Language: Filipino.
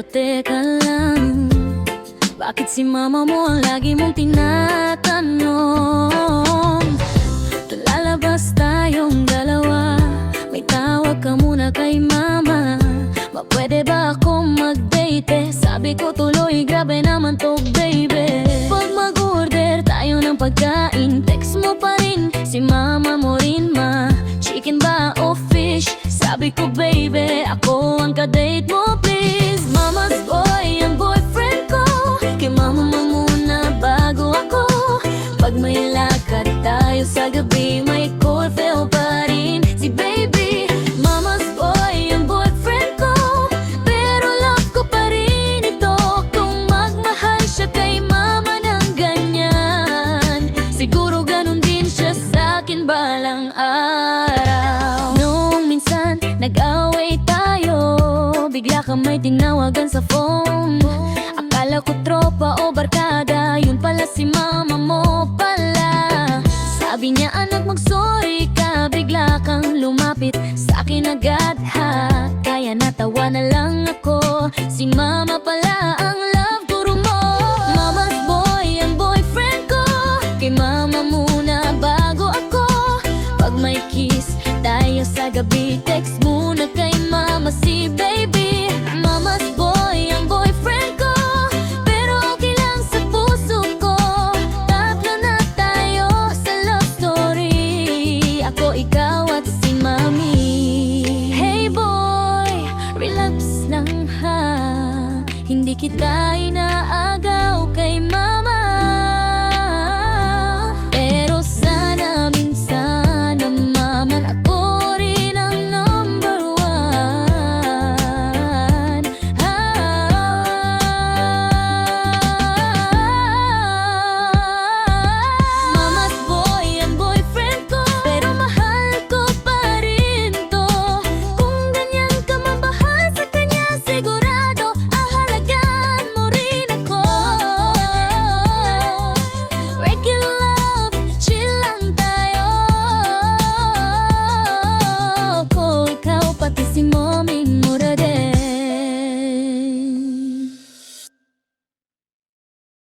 Pero teka lang, bakit si mama mo ang lagi mong tinatanong? Lalabas tayong dalawa, may tawag ka muna kay mama. Pwede ba akong mag-date? Sabi ko tuloy, grabe naman to baby. Pag mag-order tayo ng pagkain, text mo pa rin si mama mo rin ma. Chicken ba o fish? Sabi ko baby, ako ang ka-date mo please. Mama's boy ang boyfriend ko, kay mama mo muna bago ako. Pag may lakad tayo sa gabi, may curfew pa rin si baby. Mama's boy ang boyfriend ko, pero love ko pa rin ito. Kung magmahal siya kay mama ng ganyan, siguro ganun din siya sa'kin balang araw. Noong minsan nag-away tayo, bigla ka may tinawagan sa phone. Akala ko tropa o barkada, yun pala si mama mo pala. Sabi niya anak mag-sorry ka, bigla kang lumapit sa'kin agad ha. Kaya natawa na lang ako, si mama pala ang love guru mo. Mama's boy ang boyfriend ko, kay mama muna bago ako. Pag may kiss tayo sa gabi, text muna kay mama si baby. Mama's boy ang boyfriend ko, pero okay lang sa puso ko. Tatlo na tayo sa love story, ako, ikaw at si mami. Hey boy, relax lang ha, hindi kita inaagaw kay